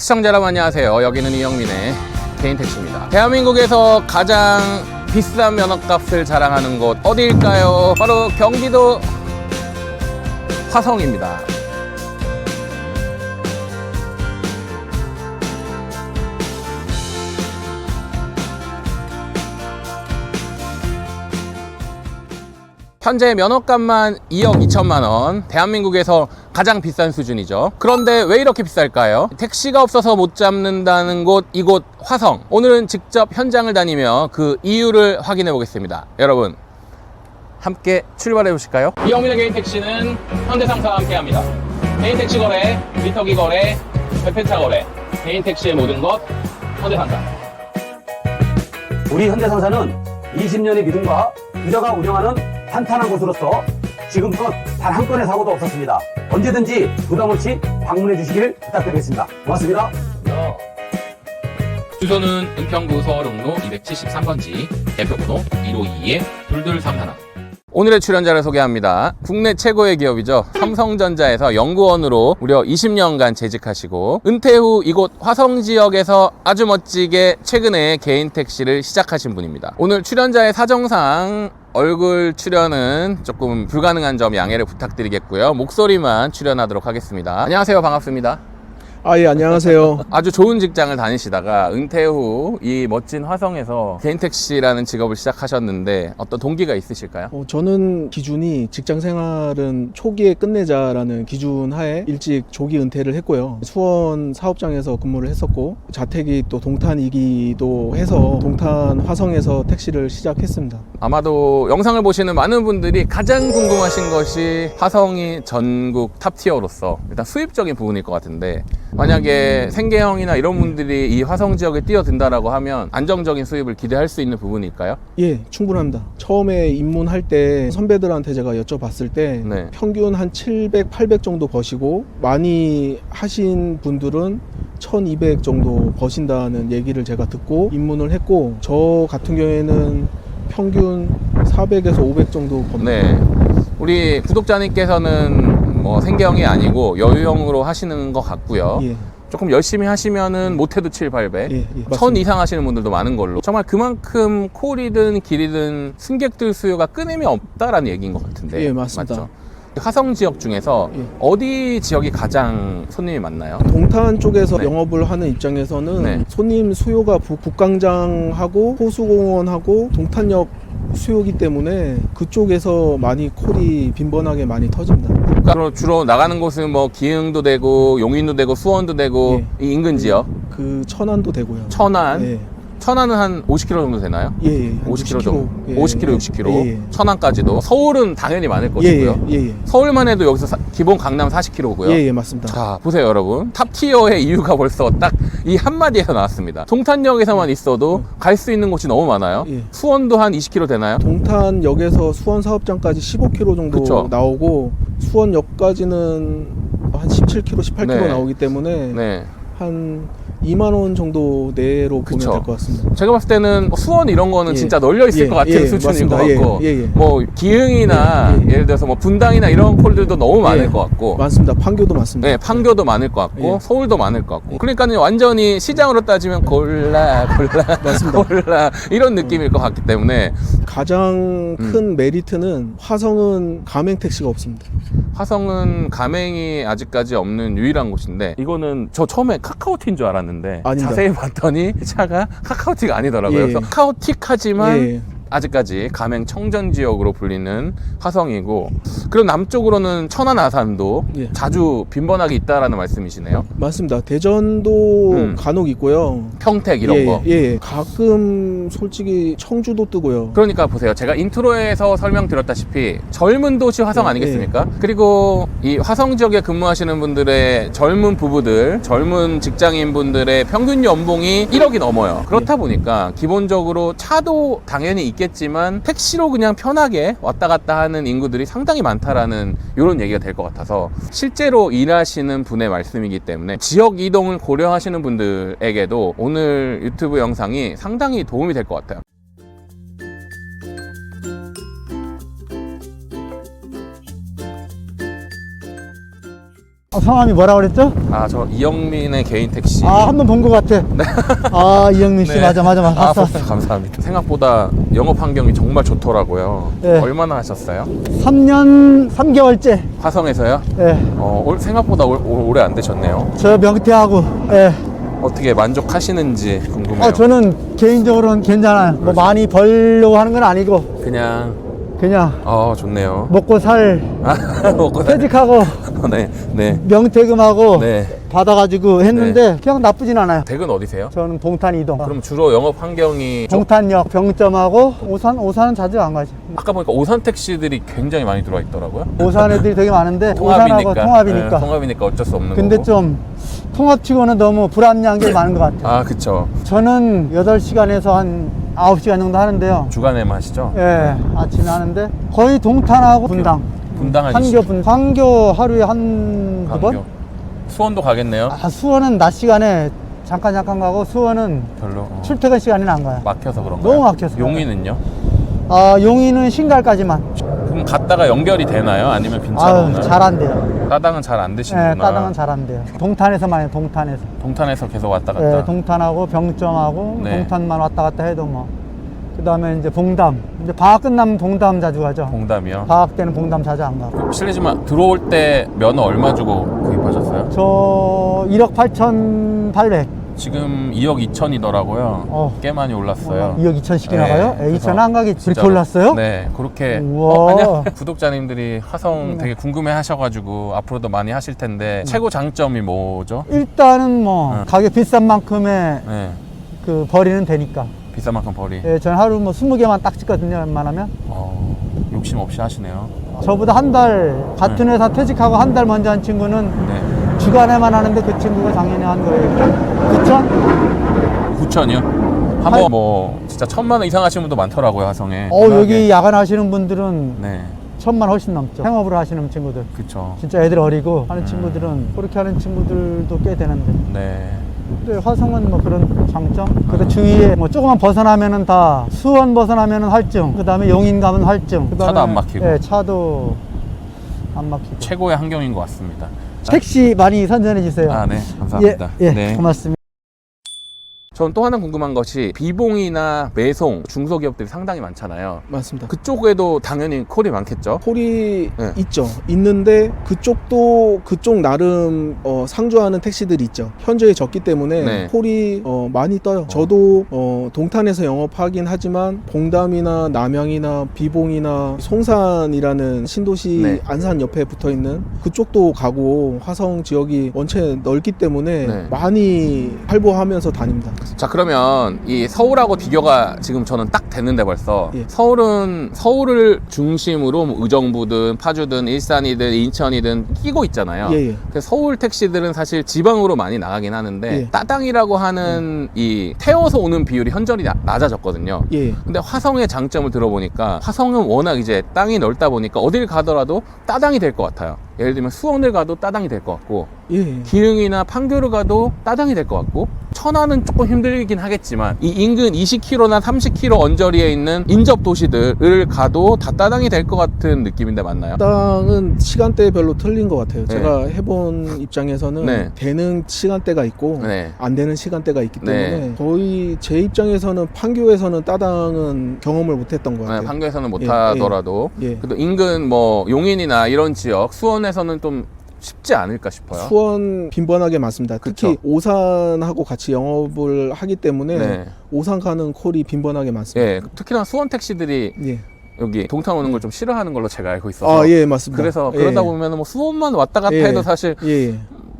시청자 여러분 안녕하세요. 여기는 이영민의 개인택시입니다. 대한민국에서 가장 비싼 면허값을 자랑하는 곳 어디일까요? 바로 경기도 화성입니다. 현재 면허값만 2억 2천만 원, 대한민국에서 가장 비싼 수준이죠. 그런데 왜 이렇게 비쌀까요? 택시가 없어서 못 잡는다는 곳, 이곳 화성. 오늘은 직접 현장을 다니며 그 이유를 확인해 보겠습니다. 여러분 함께 출발해 보실까요? 이영민의 개인택시는 현대상사와 함께합니다. 개인택시 거래, 미터기 거래, 배폐차 거래, 개인택시의 모든 것 현대상사. 우리 현대상사는 20년의 믿음과 유저가 운영하는 탄탄한 곳으로서 지금껏 단 한 건의 사고도 없었습니다. 언제든지 부담 없이 방문해 주시길 부탁드리겠습니다. 고맙습니다. 주소는 은평구 서울흥로 273번지, 대표번호 1522-2231. 오늘의 출연자를 소개합니다. 국내 최고의 기업이죠. 삼성전자에서 연구원으로 무려 20년간 재직하시고 은퇴 후 이곳 화성 지역에서 아주 멋지게 최근에 개인 택시를 시작하신 분입니다. 오늘 출연자의 사정상 얼굴 출연은 조금 불가능한 점 양해를 부탁드리겠고요. 목소리만 출연하도록 하겠습니다. 안녕하세요. 반갑습니다. 예, 안녕하세요. 아주 좋은 직장을 다니시다가 은퇴 후 이 멋진 화성에서 개인택시라는 직업을 시작하셨는데 어떤 동기가 있으실까요? 저는 기준이 직장 생활은 초기에 끝내자라는 기준 하에 일찍 조기 은퇴를 했고요. 수원 사업장에서 근무를 했었고 자택이 또 동탄이기도 해서 동탄 화성에서 택시를 시작했습니다. 아마도 영상을 보시는 많은 분들이 가장 궁금하신 것이 화성이 전국 탑티어로서 일단 수입적인 부분일 것 같은데, 만약에 생계형이나 이런 분들이 이 화성 지역에 뛰어든다라고 하면 안정적인 수입을 기대할 수 있는 부분일까요? 예, 충분합니다. 처음에 입문할 때 선배들한테 제가 여쭤봤을 때 네. 평균 한 700, 800 정도 버시고 많이 하신 분들은 1200 정도 버신다는 얘기를 제가 듣고 입문을 했고, 저 같은 경우에는 평균 400에서 500 정도 법니다. 네. 우리 구독자님께서는 뭐 생계형이 아니고 여유형으로 하시는 것 같고요. 예. 조금 열심히 하시면은 못해도 7, 800, 예, 1000 이상 하시는 분들도 많은 걸로, 정말 그만큼 콜이든 길이든 승객들 수요가 끊임이 없다라는 얘기인 것 같은데. 예, 맞습니다. 맞죠? 화성 지역 중에서 예. 어디 지역이 가장 손님이 많나요? 동탄 쪽에서 네. 영업을 하는 입장에서는 네. 손님 수요가 북광장하고 호수공원하고 동탄역 수요기 때문에 그쪽에서 많이 콜이 빈번하게 많이 터집니다. 그러니까 주로 나가는 곳은 뭐 기흥도 되고 용인도 되고 수원도 되고 이 인근 지역, 그 천안도 되고요. 천안. 예. 천안은 한 50km 정도 되나요? 예, 예. 50km 정도. 예. 50km, 60km. 예, 예. 천안까지도. 서울은 당연히 많을 예, 것이고요. 예, 예, 예. 서울만 해도 여기서 기본 강남 40km고요. 예, 예, 맞습니다. 자, 보세요, 여러분. 탑티어의 이유가 벌써 딱 이 한마디에서 나왔습니다. 동탄역에서만 있어도 갈 수 있는 곳이 너무 많아요. 예. 수원도 한 20km 되나요? 동탄역에서 수원 사업장까지 15km 정도 그쵸. 나오고 수원역까지는 한 17km, 18km 네. 나오기 때문에 네. 한 2만 원 정도 내로 보면 그쵸. 될 것 같습니다. 제가 봤을 때는 수원 이런 거는 예. 진짜 널려 있을 예, 것 같은 예, 수준인 것 맞습니다. 같고, 예, 예, 예. 뭐 기흥이나 예, 예. 예를 들어서 뭐 분당이나 이런 콜들도 너무 많을 예. 것 같고, 많습니다. 판교도 많습니다. 네, 판교도 많을 것 같고, 예. 서울도 많을 것 같고. 그러니까 완전히 시장으로 따지면 골라 맞습니다. 골라 이런 느낌일 것 같기 때문에 가장 큰 메리트는 화성은 가맹 택시가 없습니다. 화성은 가맹이 아직까지 없는 유일한 곳인데, 이거는 저 처음에 카카오티인 줄 알았는데 아닙니다. 자세히 봤더니 차가 카카오티가 아니더라고요. 예. 그래서 카카오틱하지만 예. 아직까지 가맹 청전 지역으로 불리는 화성이고, 그리고 남쪽으로는 천안 아산도 예. 자주 빈번하게 있다라는 말씀이시네요. 맞습니다. 대전도 간혹 있고요. 평택 이런 예, 거. 예. 가끔 솔직히 청주도 뜨고요. 그러니까 보세요. 제가 인트로에서 설명드렸다시피 젊은 도시 화성 예, 아니겠습니까? 그리고 이 화성 지역에 근무하시는 분들의 젊은 부부들, 젊은 직장인분들의 평균 연봉이 1억이 넘어요. 그렇다 보니까 기본적으로 차도 당연히 있겠지만 택시로 그냥 편하게 왔다 갔다 하는 인구들이 상당히 많다라는 이런 얘기가 될 것 같아서, 실제로 일하시는 분의 말씀이기 때문에 지역 이동을 고려하시는 분들에게도 오늘 유튜브 영상이 상당히 도움이 될 것 같아요. 성함이 뭐라 그랬죠? 아, 저 이영민의 개인 택시. 아, 한 번 본 것 같아. 아, 이영민 씨. 네. 맞아. 아, 봤어. 감사합니다. 생각보다 영업 환경이 정말 좋더라고요. 네. 얼마나 하셨어요? 3년 3개월째. 화성에서요? 예. 생각보다 오래 안 되셨네요. 저 명태하고, 예. 어떻게 만족하시는지 궁금해요. 저는 개인적으로는 괜찮아요. 뭐 많이 벌려고 하는 건 아니고, 그냥 좋네요. 먹고 살, 먹고 살. 퇴직하고, 네. 명태금하고 네. 받아가지고 했는데, 그냥 나쁘진 않아요. 댁은 어디세요? 저는 봉탄 이동. 그럼 주로 영업 환경이 봉탄역, 병점하고, 오산은 자주 안 가죠. 아까 보니까 오산 택시들이 굉장히 많이 들어와 있더라고요. 오산 애들이 되게 많은데, 오산하고 통합이니까. 네, 통합이니까 어쩔 수 없는 근데 거고. 좀, 통합치고는 너무 불합리한 게 많은 것 같아요. 아, 그쵸. 저는 8시간에서 한 9시간 정도 하는데요. 주간에만 하시죠? 예, 아침에 하는데 거의 동탄하고 분당. 분당 광교 하루에 한 두 번? 수원도 가겠네요. 수원은 낮 시간에 잠깐 가고 수원은 별로. 출퇴근 시간에는 안 가요. 막혀서 그런가요? 너무 막혀서. 용인은요? 용인은 신갈까지만. 그럼 갔다가 연결이 되나요? 아니면 빈차로 오나요? 잘 안 돼요. 따당은 잘 안 되시는구나. 예, 따당은 잘 안 돼요. 동탄에서만 해요, 동탄에서. 동탄에서 계속 왔다 갔다. 예, 동탄하고 병점하고 네. 동탄만 왔다 갔다 해도 뭐. 그 다음에 이제 봉담. 이제 방학 끝나면 봉담 자주 가죠. 봉담이요? 방학 때는 봉담 자주 안 가고. 실례지만 들어올 때 면허 얼마 주고 구입하셨어요? 저 1억 8,800. 지금 2억 2천이더라고요. 꽤 많이 올랐어요. 2억 2천씩이 네, 나가요? 그래서 2천 안 가겠지. 그렇게 진짜로. 올랐어요? 네, 그렇게. 우와. 아니야. 구독자님들이 화성 되게 궁금해 하셔가지고 앞으로도 많이 하실 텐데 최고 장점이 뭐죠? 일단은 뭐 가격 비싼 만큼의 네, 그 벌이는 되니까. 비싼 만큼 벌이. 예, 저는 하루 뭐 20개만 딱 찍거든요, 웬만하면. 욕심 없이 하시네요. 저보다 한 달, 같은 회사 퇴직하고 한 달 먼저 한 친구는 네. 주간에만 하는데 그 친구가 작년에 한 거예요. 9천? 9천이요? 한번 뭐 진짜 1,000만 원 이상 하시는 분도 많더라고요, 화성에. 여기 야간 하시는 분들은 네, 1,000만 훨씬 넘죠. 생업으로 하시는 친구들. 그쵸. 진짜 애들 어리고 하는 친구들은 그렇게 하는 친구들도 꽤 되는데. 네. 근데 화성은 뭐 그런 장점? 그래도 주위에 뭐 조금만 벗어나면은 다 수원 벗어나면은 할증, 그 다음에 용인 가면 할증, 그다음에 차도 안 막히고. 예, 차도 안 막히고. 최고의 환경인 것 같습니다. 택시 많이 선전해 주세요. 아, 네. 감사합니다. 예, 네. 고맙습니다. 전 또 하나 궁금한 것이 비봉이나 매송 중소기업들이 상당히 많잖아요. 맞습니다. 그쪽에도 당연히 콜이 많겠죠? 콜이 네. 있죠. 있는데 그쪽도 그쪽 나름 상주하는 택시들이 있죠. 현저히 적기 때문에 네. 콜이 많이 떠요. 저도 동탄에서 영업하긴 하지만 봉담이나 남양이나 비봉이나 송산이라는 신도시 네. 안산 옆에 붙어있는 그쪽도 가고 화성 지역이 원체 넓기 때문에 네. 많이 활보하면서 다닙니다. 자, 그러면 이 서울하고 비교가 지금 저는 딱 됐는데 벌써 예. 서울은 서울을 중심으로 뭐 의정부든 파주든 일산이든 인천이든 끼고 있잖아요. 예. 그래서 서울 택시들은 사실 지방으로 많이 나가긴 하는데 예. 따당이라고 하는 이 태워서 오는 비율이 현저히 낮아졌거든요. 예. 근데 화성의 장점을 들어보니까 화성은 워낙 이제 땅이 넓다 보니까 어딜 가더라도 따당이 될 것 같아요. 예를 들면 수원을 가도 따당이 될 것 같고 예. 기흥이나 판교를 가도 따당이 될 것 같고 천안은 조금 힘들긴 하겠지만 이 인근 20km나 30km 언저리에 있는 인접 도시들을 가도 다 따당이 될 것 같은 느낌인데 맞나요? 땅은 시간대별로 틀린 것 같아요. 네. 제가 해본 입장에서는 네. 되는 시간대가 있고 네. 안 되는 시간대가 있기 때문에 네. 거의 제 입장에서는 판교에서는 따당은 경험을 못했던 것 같아요. 네, 판교에서는 못 예, 하더라도 예. 그래도 인근 뭐 용인이나 이런 지역 수원에서는 좀 쉽지 않을까 싶어요. 수원 빈번하게 많습니다. 특히 그쵸. 오산하고 같이 영업을 하기 때문에 네. 오산 가는 콜이 빈번하게 많습니다. 예, 특히나 수원 택시들이 예. 여기 동탄 오는 걸 좀 싫어하는 걸로 제가 알고 있어서 아, 예, 맞습니다. 그래서 예. 그러다 보면 뭐 수원만 왔다 갔다 예. 해도 사실 예.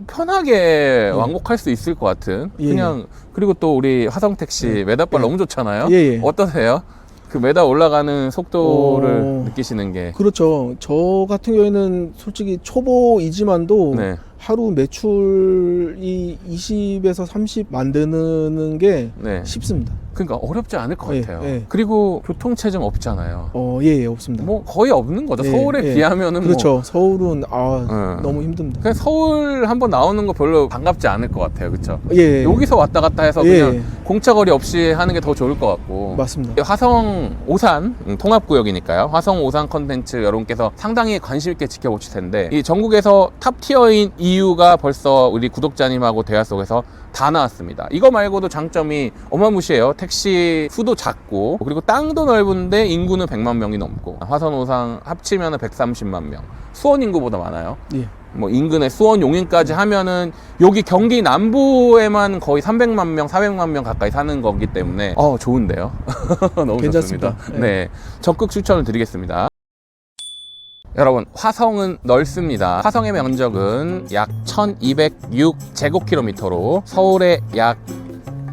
편하게 완곡할 수 있을 것 같은 예. 그냥 그리고 또 우리 화성 택시 매달발 너무 좋잖아요. 예, 예. 어떠세요? 그 매달 올라가는 속도를 느끼시는 게 그렇죠. 저 같은 경우에는 솔직히 초보이지만도 네. 하루 매출이 20에서 30 만드는 게 네. 쉽습니다. 그러니까 어렵지 않을 것 예, 같아요. 예. 그리고 교통체증 없잖아요. 예, 없습니다. 뭐 거의 없는 거죠. 예, 서울에 예. 비하면은 그렇죠. 서울은 예. 너무 힘듭니다. 그냥 서울 한번 나오는 거 별로 반갑지 않을 것 같아요. 그렇죠? 예, 여기서 왔다 갔다 해서 예. 그냥 공차거리 없이 하는 게 더 좋을 것 같고. 맞습니다. 화성 오산 통합구역이니까요. 화성 오산 컨텐츠 여러분께서 상당히 관심 있게 지켜보실 텐데 이 전국에서 탑 티어인 이유가 벌써 우리 구독자님하고 대화 속에서 다 나왔습니다. 이거 말고도 장점이 어마무시해요. 택시 수도 작고 그리고 땅도 넓은데 인구는 100만 명이 넘고 화성 오산 합치면 130만 명. 수원 인구보다 많아요. 예. 뭐 인근에 수원 용인까지 하면은 여기 경기 남부에만 거의 300만 명, 400만 명 가까이 사는 거기 때문에 좋은데요. 너무 괜찮습니다. 좋습니다. 네, 적극 추천을 드리겠습니다. 여러분, 화성은 넓습니다. 화성의 면적은 약 1206제곱킬로미터로 서울의 약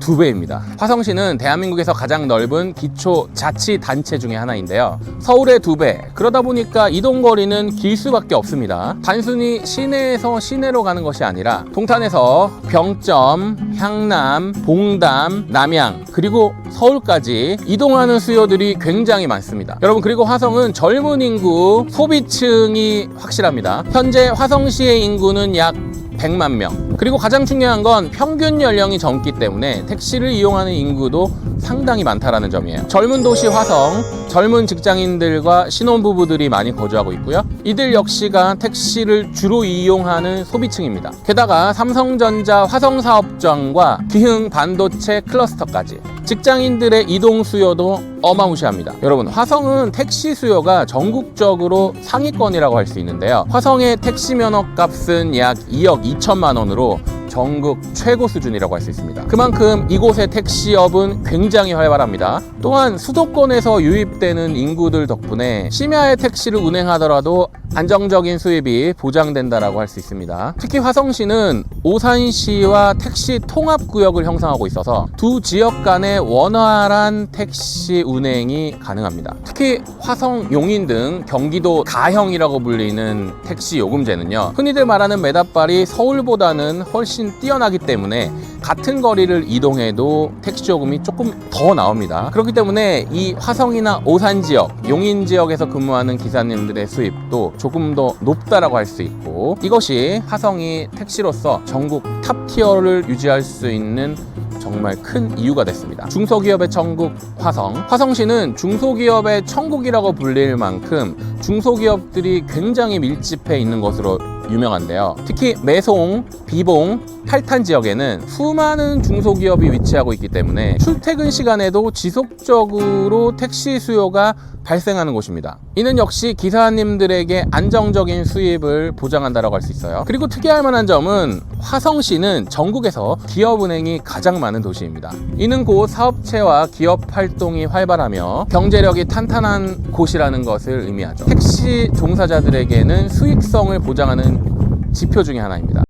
2배입니다. 화성시는 대한민국에서 가장 넓은 기초자치단체 중에 하나인데요. 서울의 2배. 그러다 보니까 이동거리는 길 수밖에 없습니다. 단순히 시내에서 시내로 가는 것이 아니라 동탄에서 병점, 향남, 봉담, 남양, 그리고 서울까지 이동하는 수요들이 굉장히 많습니다. 여러분, 그리고 화성은 젊은 인구, 소비층이 확실합니다. 현재 화성시의 인구는 약 100만 명. 그리고 가장 중요한 건 평균 연령이 젊기 때문에 택시를 이용하는 인구도 상당히 많다라는 점이에요. 젊은 도시 화성, 젊은 직장인들과 신혼부부들이 많이 거주하고 있고요. 이들 역시가 택시를 주로 이용하는 소비층입니다. 게다가 삼성전자 화성사업장과 기흥 반도체 클러스터까지 직장인들의 이동 수요도 어마무시합니다. 여러분, 화성은 택시 수요가 전국적으로 상위권이라고 할 수 있는데요. 화성의 택시 면허 값은 약 2억 2천만 원으로 전국 최고 수준이라고 할 수 있습니다. 그만큼 이곳의 택시업은 굉장히 활발합니다. 또한 수도권에서 유입되는 인구들 덕분에 심야에 택시를 운행하더라도 안정적인 수입이 보장된다라고 할 수 있습니다. 특히 화성시는 오산시와 택시 통합구역을 형성하고 있어서 두 지역 간의 원활한 택시 운행이 가능합니다. 특히 화성, 용인 등 경기도 가형이라고 불리는 택시 요금제는요, 흔히들 말하는 매닷발이 서울보다는 훨씬 뛰어나기 때문에 같은 거리를 이동해도 택시 요금이 조금 더 나옵니다. 그렇기 때문에 이 화성이나 오산 지역, 용인 지역에서 근무하는 기사님들의 수입도 조금 더 높다라고 할 수 있고, 이것이 화성이 택시로서 전국 탑 티어를 유지할 수 있는 정말 큰 이유가 됐습니다. 중소기업의 천국 화성. 화성시는 중소기업의 천국이라고 불릴 만큼 중소기업들이 굉장히 밀집해 있는 것으로 유명한데요. 특히 매송, 비봉, 팔탄 지역에는 수많은 중소기업이 위치하고 있기 때문에 출퇴근 시간에도 지속적으로 택시 수요가 발생하는 곳입니다. 이는 역시 기사님들에게 안정적인 수입을 보장한다고 할 수 있어요. 그리고 특이할 만한 점은 화성시는 전국에서 기업은행이 가장 많은 도시입니다. 이는 곧 사업체와 기업 활동이 활발하며 경제력이 탄탄한 곳이라는 것을 의미하죠. 택시 종사자들에게는 수익성을 보장하는 지표 중에 하나입니다.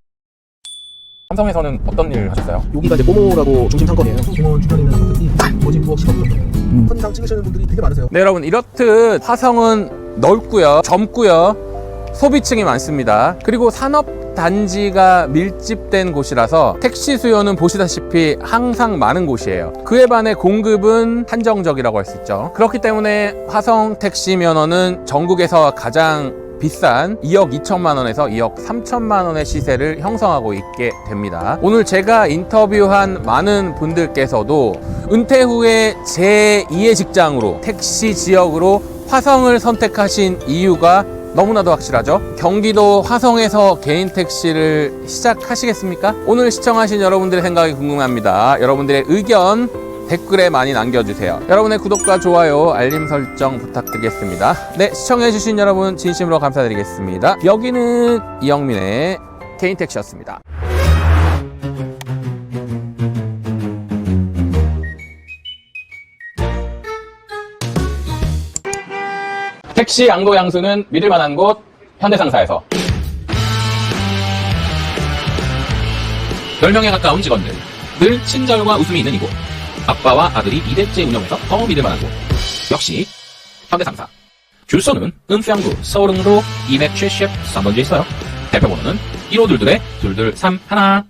삼성에서는 어떤 일을 하셨어요? 여기가 이제 모모라고 중심 상권이에요. 공원 주변에 있는 것들이 거진 9억 10억 컨상 찍으시는 분들이 되게 많으세요. 네, 여러분, 이렇듯 화성은 넓고요, 젊고요, 소비층이 많습니다. 그리고 산업단지가 밀집된 곳이라서 택시 수요는 보시다시피 항상 많은 곳이에요. 그에 반해 공급은 한정적이라고 할 수 있죠. 그렇기 때문에 화성 택시 면허는 전국에서 가장 비싼 2억 2천만 원에서 2억 3천만 원의 시세를 형성하고 있게 됩니다. 오늘 제가 인터뷰한 많은 분들께서도 은퇴 후에 제2의 직장으로 택시 지역으로 화성을 선택하신 이유가 너무나도 확실하죠. 경기도 화성에서 개인 택시를 시작하시겠습니까? 오늘 시청하신 여러분들의 생각이 궁금합니다. 여러분들의 의견 댓글에 많이 남겨주세요. 여러분의 구독과 좋아요, 알림 설정 부탁드리겠습니다. 네, 시청해주신 여러분 진심으로 감사드리겠습니다. 여기는 이영민의 개인택시였습니다. 택시 양도 양수는 믿을만한 곳 현대상사에서 10명에 가까운 직원들, 늘 친절과 웃음이 있는 이곳, 아빠와 아들이 2대째 운영해서 더 믿을만한 곳, 역시 현대상사. 주소는 은평구 서울흥로 273번지에 있어요. 대표번호는 1522-2231.